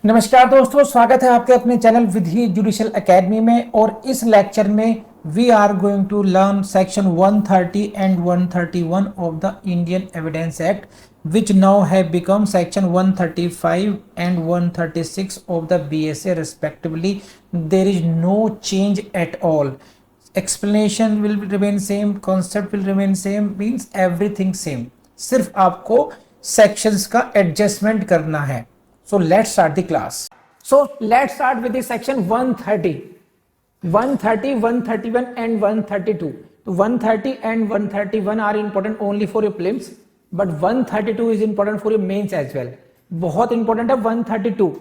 नमस्कार दोस्तों, स्वागत है आपके अपने चैनल विधि जुडिशियल एकेडमी में। और इस लेक्चर में we are going to learn section 130 and 131 of the Indian Evidence Act which now have become section 135 and 136 of the BSA respectively. There is no change at all. Explanation will remain same, concept will remain same, means everything same. सिर्फ आपको sections का adjustment करना है. So let's start the class. So let's start with the section 130, 131 and 132. So 130 and 131 are important only for your prelims, but 132 is important for your mains as well. बहुत important है 132,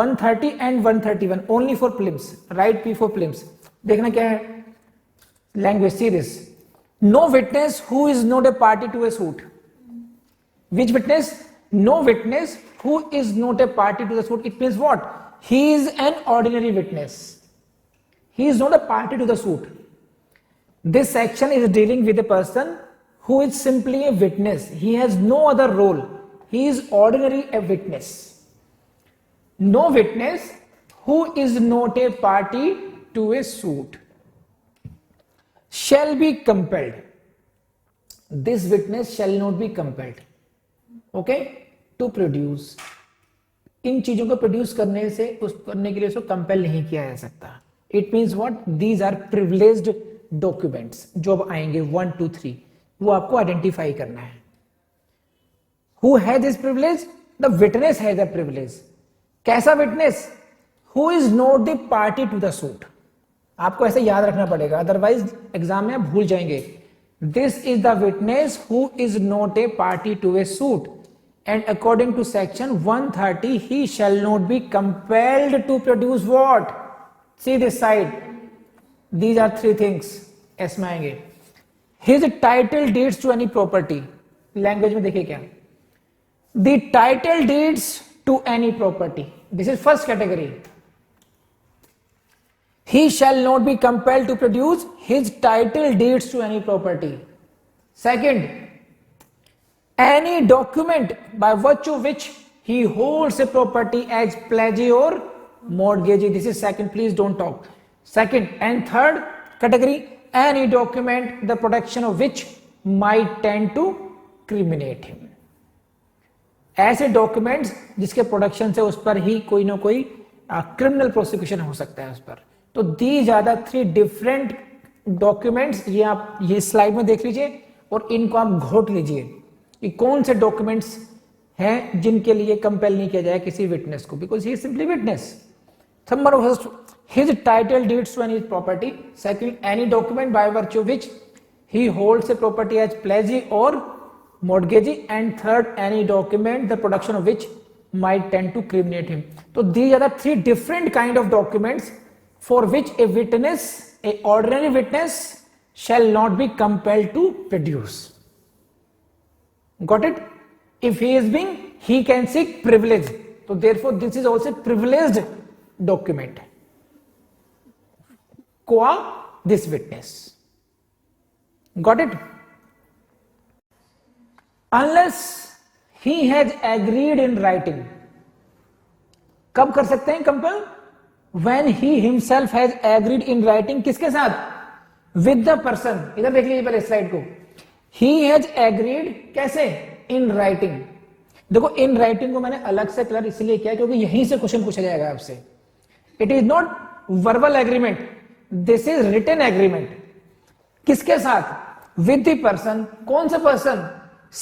130 and 131 only for prelims. Right P for prelims. देखना क्या है? Language series. No witness who is not a party to a suit. Which witness? No witness who is not a party to the suit. It means what? He is an ordinary witness. He is not a party to the suit. This section is dealing with a person who is simply a witness. He has no other role. He is ordinary a witness. No witness who is not a party to a suit shall be compelled. This witness shall not be compelled. Okay, to produce. इन चीजों को produce करने के लिए उसको compel नहीं किया जा सकता। It means what? These are privileged documents. जो अब आएंगे 1, 2, 3 वो आपको आइडेंटिफाई करना है। Who has this privilege? The witness has the privilege. कैसा witness? Who is not the party to the suit. आपको ऐसे याद रखना पड़ेगा, अदरवाइज एग्जाम में आप भूल जाएंगे। This is the witness who is not a party to a suit. And according to section 130, he shall not be compelled to produce what? See this side. These are three things. इसमें आएंगे. His title deeds to any property. Language में देखिए क्या? The title deeds to any property. This is first category. He shall not be compelled to produce his title deeds to any property. Second, any document by virtue which he holds a property as pledge or mortgage. This is second, please don't talk. Second and third category, any document the production of which might tend to criminate him. ऐसे documents जिसके production से उस पर ही कोई ना कोई criminal prosecution हो सकता है उस पर। तो these are the 3 different documents. ये आप ये स्लाइड में देख लीजिए और इनको आप घोट लीजिए कि कौन से डॉक्यूमेंट्स हैं जिनके लिए कंपेल नहीं किया जाए किसी विटनेस को, because he is simply witness. Number first, his title deeds to any property. Second, any document by virtue which he holds a property as pledgee और mortgagee. And third, any document the production of which might tend to criminate him. तो these are the 3 different kind of documents for which a witness, a ordinary witness shall not be compelled to produce. Got it? If he is being, he can seek privilege. So therefore this is also privileged document. Qua this witness. Got it? Unless he has agreed in writing. कब कर सकते हैं compel? When he himself has agreed in writing. किसके साथ? With the person. इधर देख लीजिए पहले स्लाइड को। He has agreed कैसे? In writing. देखो in writing को मैंने अलग से क्लियर इसलिए किया क्योंकि यहीं से क्वेश्चन पूछा जाएगा आपसे। It is not verbal agreement. This is written agreement. किसके साथ? With the person. कौन सा person?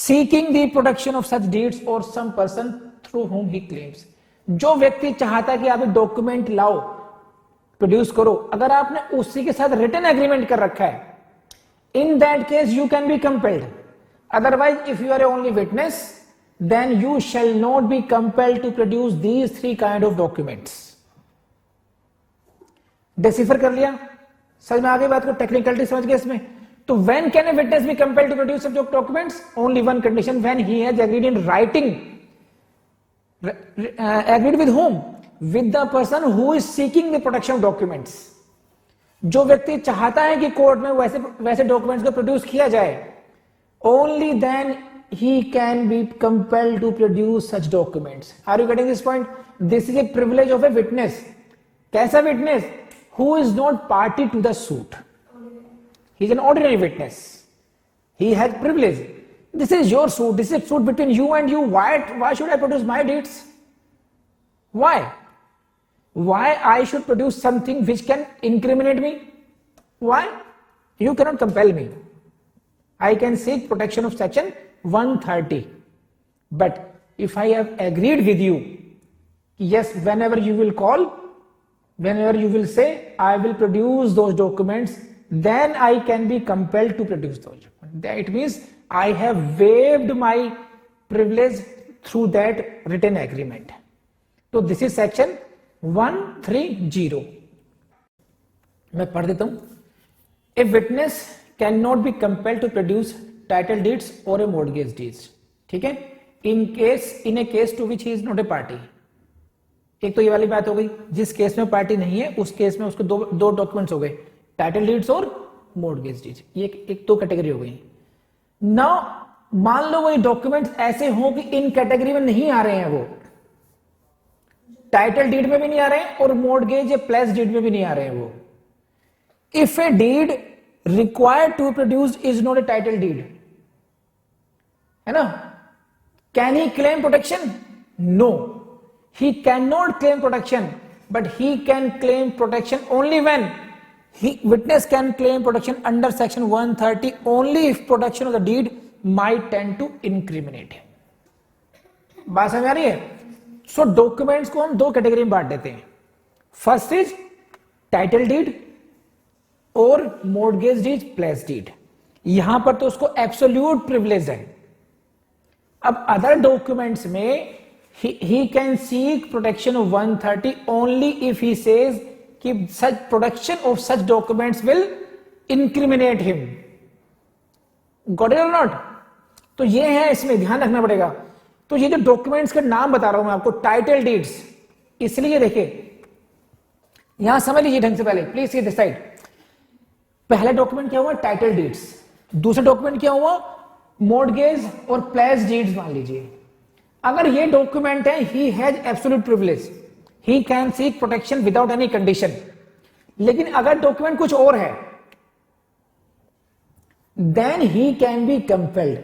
Seeking the production of such deeds or some person through whom he claims. जो व्यक्ति चाहता है कि आप डॉक्यूमेंट लाओ, प्रोड्यूस करो, अगर आपने उसी के साथ रिटन एग्रीमेंट कर रखा है, in that case you can be compelled. Otherwise, if you are a only witness, then you shall not be compelled to produce these 3 kind of documents. Decipher कर लिया? समझ में आ गई बात को? टेक्निकलिटी समझ गए इसमें? तो when can a witness be compelled to produce such documents? Only one condition, when he has agreed in writing. Agreed with whom? With the person who is seeking the production of documents. जो व्यक्ति चाहता है कि court में वैसे documents को produce किया जाए, only then he can be compelled to produce such documents. Are you getting this point? This is a privilege of a witness. कैसा witness? Who is not party to the suit. He is an ordinary witness. He has privilege. This is your suit. This is a suit between you and you. Why should I produce my deeds? Why? Why I should produce something which can incriminate me? Why? You cannot compel me. I can seek protection of section 130. But if I have agreed with you, yes, whenever you will call, whenever you will say, I will produce those documents, then I can be compelled to produce those documents. It means I have waived my privilege through that written agreement. So this is section 130. मैं पढ़ देता हूं. A witness cannot be compelled to produce title deeds or a mortgage deeds. ठीक है? In a case to which he is not a party. एक तो ये वाली बात हो गई, जिस केस में पार्टी नहीं है उस केस में उसको दो डॉक्यूमेंट्स हो गए, टाइटल डीड्स और मॉर्गेज डीड्स. ये एक दो कैटेगरी हो गई. नाउ मान लो वही डॉक्यूमेंट्स ऐसे हो कि इन कैटेगरी में नहीं आ रहे हैं, वो टाइटल डीड में भी नहीं आ रहे हैं और मॉर्गेज या प्लेस डीड में भी नहीं आ रहे हैं वो. If a deed required to produce is not a title deed, है ना, can he claim protection? No, he cannot claim protection, but he can claim protection only when witness can claim protection under section 130 only if production of the deed might tend to incriminate him. बात समझ आ रही है? सो documents को हम दो category में बांट देते हैं. फर्स्ट इज टाइटल डीड और मॉर्गेज डीड, प्लेस डीड. यहां पर तो उसको एब्सोल्यूट प्रिविलेज है. अब अदर डॉक्यूमेंट्स में he can seek protection of 130 only if he says कि such production of such documents will incriminate him. Got it or not? तो ये है, इसमें ध्यान रखना पड़ेगा. तो ये जो डॉक्यूमेंट्स का नाम बता रहा हूं मैं आपको, टाइटल डीड्स, इसलिए देखिए यहां समझ लीजिए ढंग से पहले, प्लीज सी दिस साइड. पहला डॉक्यूमेंट क्या हुआ? Title deeds. दूसरा डॉक्यूमेंट क्या हुआ? मॉर्गेज और प्लेस डीड्स. मान लीजिए अगर ये डॉक्यूमेंट है, he has absolute privilege, he can seek protection without any condition. लेकिन अगर डॉक्यूमेंट कुछ और है, then he can be compelled.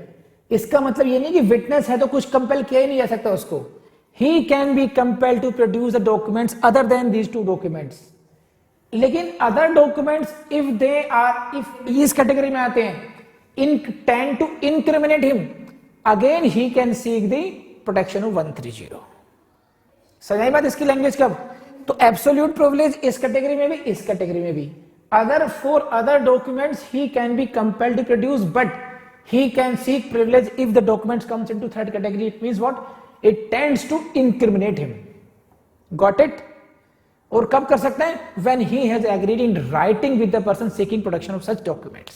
इसका मतलब ये नहीं कि विटनेस है तो कुछ कंपेल किया ही नहीं जा सकता उसको. He can be compelled to produce the documents other than these two documents. लेकिन other documents if they are, if इस कैटेगरी में आते हैं, intend to incriminate him, again he can seek the protection of 130. समझ बात इसकी language कब? तो एब्सोल्यूट प्रिविलेज इस कैटेगरी में भी, इस कैटेगरी में भी. Other for other documents he can be compelled to produce, but he can seek privilege if the documents comes into third category. It means what? It tends to incriminate him. Got it? और कब कर सकते हैं? When he has agreed in writing with the person seeking protection of such documents.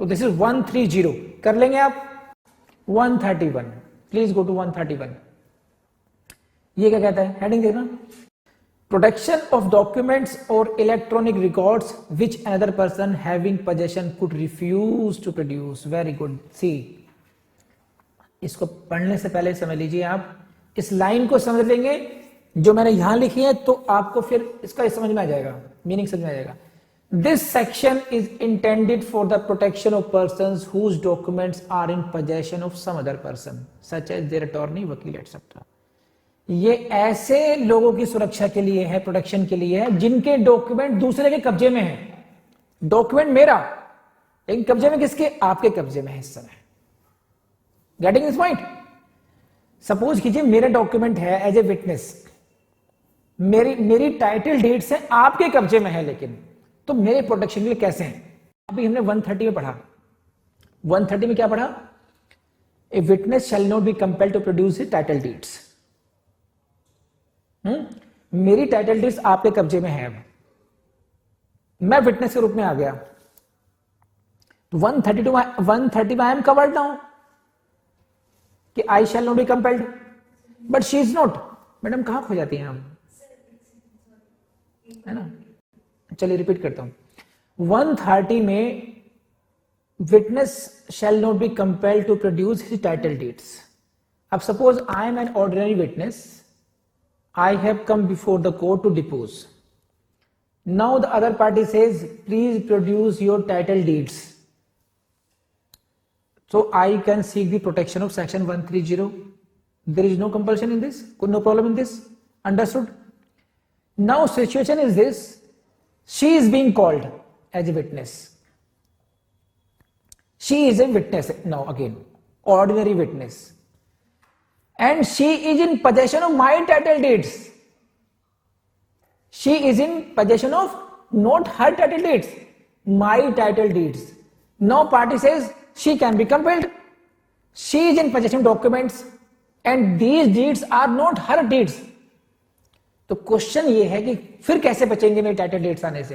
तो this is 130. कर लेंगे आप. 131, please go to 131. ये क्या कहता है? हेडिंग देखना. प्रोटेक्शन ऑफ डॉक्यूमेंट्स और electronic records which another person having possession could refuse to produce. Very good. See, इसको पढ़ने से पहले समझ लीजिए आप, इस लाइन को समझ लेंगे जो मैंने यहां लिखी है, तो आपको फिर इसका समझ में आ जाएगा, मीनिंग समझ में आ जाएगा. This section is intended for the protection of persons whose documents are in possession of some other person, such as their attorney, वकील, etc. ये ऐसे लोगों की सुरक्षा के लिए है, प्रोटेक्शन के लिए है, जिनके डॉक्यूमेंट दूसरे के कब्जे में है. डॉक्यूमेंट मेरा, लेकिन कब्जे में किसके? आपके कब्जे में है इस समय. Getting this point? सपोज कीजिए मेरा डॉक्यूमेंट है एज ए विटनेस, मेरी टाइटल डीड्स है आपके कब्जे में है, लेकिन तो मेरे प्रोटेक्शन के लिए कैसे हैं? अभी हमने 130 में पढ़ा. 130 में क्या पढ़ा? A witness shall not be compelled to produce his title deeds. मेरी टाइटल डीड्स आपके कब्जे में है, मैं विटनेस के रूप में आ गया. 130 में आई एम कवर्ड नाउ कि I shall not be compelled, but she is not. Madam कहां खो जाती हैं हम, है ना? चलिए रिपीट करता हूं. 130 में witness shall not be compelled to produce his title deeds. अब suppose I am an ordinary witness, I have come before the court to depose. Now the other party says, please produce your title deeds. So I can seek the protection of section 130. There is no compulsion in this, no problem in this. Understood? Now situation is this, she is being called as a witness. She is a witness now again, ordinary witness. And she is in possession of my title deeds. She is in possession of not her title deeds, my title deeds. Now party says she can be compelled. She is in possession of documents and these deeds are not her deeds. तो question ये है कि फिर कैसे बचेंगे मेरे title dates आने से,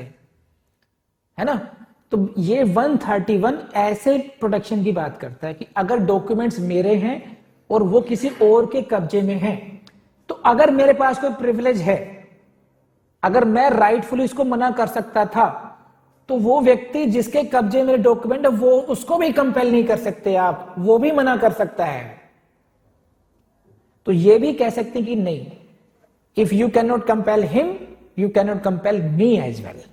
है ना? तो ये 131 ऐसे प्रोटेक्शन की बात करता है कि अगर डॉक्यूमेंट्स मेरे हैं और वो किसी और के कब्जे में हैं, तो अगर मेरे पास कोई प्रिविलेज है, अगर मैं राइटफुली इसको मना कर सकता था, तो वो व्यक्ति जिसके कब्जे में डॉक्यूमेंट है वो उसको भी कंपेल नहीं कर सकते आप, वो भी मना कर सकता है. तो ये भी कह सकते हैं कि नहीं, if you can not compel him, you can not compel me as well.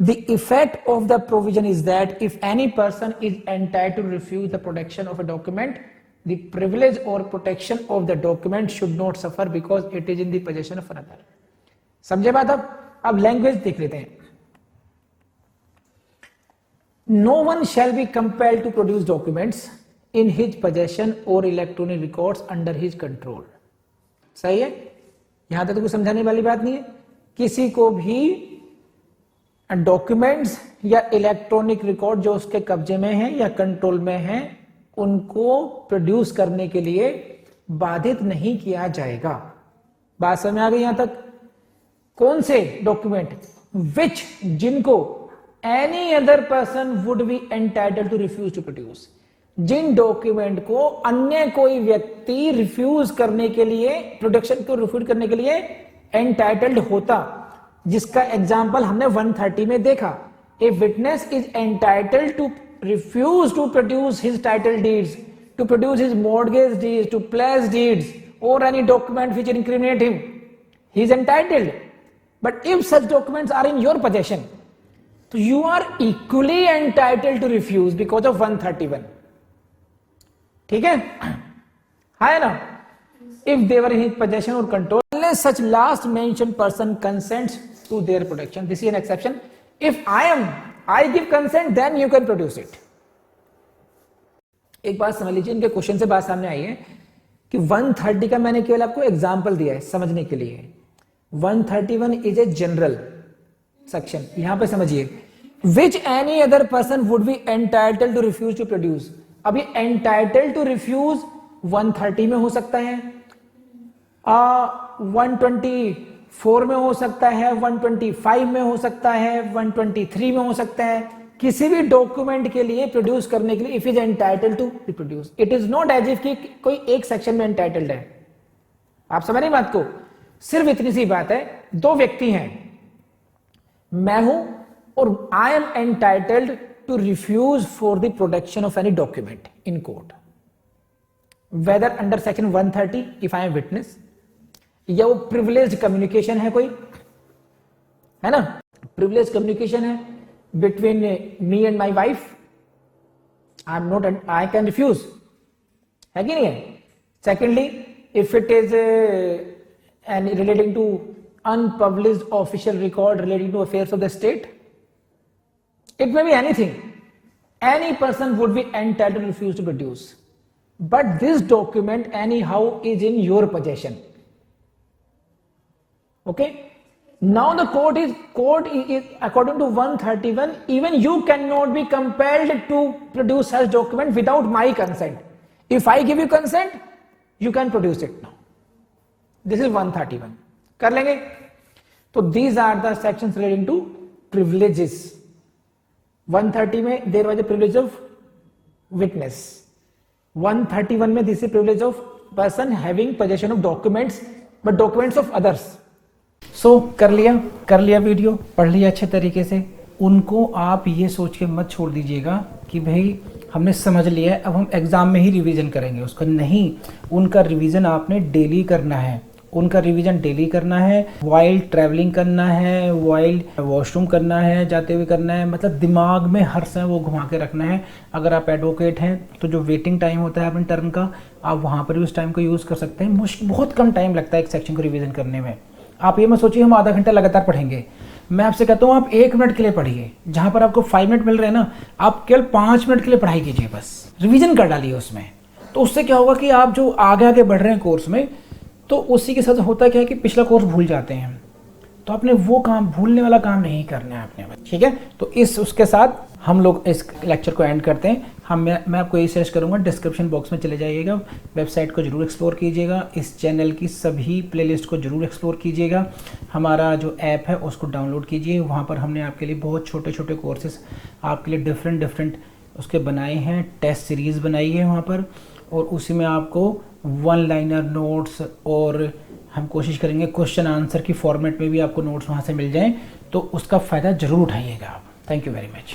The effect of the provision is that if any person is entitled to refuse the protection of a document, the privilege or protection of the document should not suffer because it is in the possession of another. समझे बात? अब language देख लेते हैं. No one shall be compelled to produce documents in his possession or electronic records under his control. सही है? यहां तक तो कुछ समझाने वाली बात नहीं है. किसी को भी डॉक्यूमेंट्स या इलेक्ट्रॉनिक रिकॉर्ड जो उसके कब्जे में है या कंट्रोल में है, उनको प्रोड्यूस करने के लिए बाधित नहीं किया जाएगा. बात समझ में आ गई यहां तक? कौन से डॉक्यूमेंट? विच, जिनको any other person would be entitled to refuse to produce. जिन डॉक्यूमेंट को अन्य कोई व्यक्ति रिफ्यूज करने के लिए, प्रोडक्शन को रिफ्यूज करने के लिए एंटाइटल्ड होता, जिसका एग्जाम्पल हमने 130 में देखा. A witness is entitled to refuse to produce his title deeds, to produce his mortgage deeds, to place deeds और any document which incriminate him. He is entitled. But if such documents are in your possession, तो you are equally entitled to refuse because of 131. ठीक है? है ना? If they were in his possession or control, unless such last mentioned person consents to their protection. This is an exception. If I give consent, then you can produce it. एक बात समझ लीजिए, इनके question से बात सामने आई है कि 130 का मैंने केवल आपको एग्जाम्पल दिया है समझने के लिए. 131 इज ए जनरल सेक्शन. यहां पे समझिए, which any other person would be entitled to refuse to produce. अब ये एंटाइटल्ड टू रिफ्यूज 130 में हो सकता है, 124 में हो सकता है, 125 में हो सकता है, 123 में हो सकता है. किसी भी डॉक्यूमेंट के लिए प्रोड्यूस करने के लिए if is entitled to reproduce. It is not as if कि कोई एक सेक्शन में एंटाइटल्ड है. आप समझ रहे बात को? सिर्फ इतनी सी बात है, दो व्यक्ति हैं, मैं हूं और I am entitled to refuse for the production of any document in court, whether under section 130 if I am witness, या वो प्रिविलेज्ड कम्युनिकेशन है कोई, है ना? प्रिविलेज्ड कम्युनिकेशन है between me and my wife, I am not, I can refuse, है कि नहीं है? Secondly, if it is and relating to unpublished official record relating to affairs of the state, it may be anything, any person would be entitled to refuse to produce, but this document anyhow is in your possession. Okay, now the court is according to 131, even you cannot be compelled to produce such document without my consent. If I give you consent, you can produce it now. This is 131. कर लेंगे? तो these are the sections relating to privileges. 130 में there was a privilege of witness. 131 में this is privilege of person having possession of documents, but documents of others. So कर लिया video, पढ़ लिया अच्छे तरीके से. उनको आप ये सोच के मत छोड़ दीजिएगा कि भाई हमने समझ लिया है, अब हम एग्जाम में ही रिवीजन करेंगे उसका. नहीं, उनका रिवीजन आपने डेली करना है उनका रिवीजन डेली करना है, वाइल ट्रैवलिंग करना है, वाइल वॉशरूम करना है, जाते हुए करना है, मतलब दिमाग में हर समय वो घुमा के रखना है। अगर आप एडवोकेट हैं तो जो वेटिंग टाइम होता है अपने टर्न का, आप वहाँ पर भी उस टाइम को यूज़ कर सकते हैं। बहुत कम टाइम लगता है एक सेक्शन को रिवीजन करने में। आप ये मत सोचिए हम आधा घंटा लगातार पढ़ेंगे। मैं आपसे कहता हूँ आप 1 मिनट के लिए पढ़िए, जहाँ पर आपको 5 मिनट मिल रहे हैं ना, आप केवल 5 मिनट के लिए पढ़ाई कीजिए, बस रिवीजन कर डालिए उसमें। तो उससे क्या होगा कि आप जो आगे आगे बढ़ रहे हैं कोर्स में, तो उसी के साथ होता क्या है कि पिछला कोर्स भूल जाते हैं। तो आपने वो काम, भूलने वाला काम नहीं करना है आपने, ठीक है। तो उसके साथ हम लोग इस लेक्चर को एंड करते हैं। मैं आपको यही सजेस्ट करूँगा, डिस्क्रिप्शन बॉक्स में चले जाइएगा, वेबसाइट को जरूर एक्सप्लोर कीजिएगा, इस चैनल की सभी प्लेलिस्ट को जरूर एक्सप्लोर कीजिएगा, हमारा जो ऐप है उसको डाउनलोड कीजिए। वहाँ पर हमने आपके लिए बहुत छोटे छोटे कोर्सेज आपके लिए डिफरेंट उसके बनाए हैं, टेस्ट सीरीज़ बनाई है वहाँ पर, और उसी में आपको 1 लाइनर नोट्स, और हम कोशिश करेंगे क्वेश्चन आंसर की फॉर्मेट में भी आपको नोट्स वहाँ से मिल जाएं। तो उसका फ़ायदा ज़रूर उठाइएगा आप। Thank you very much.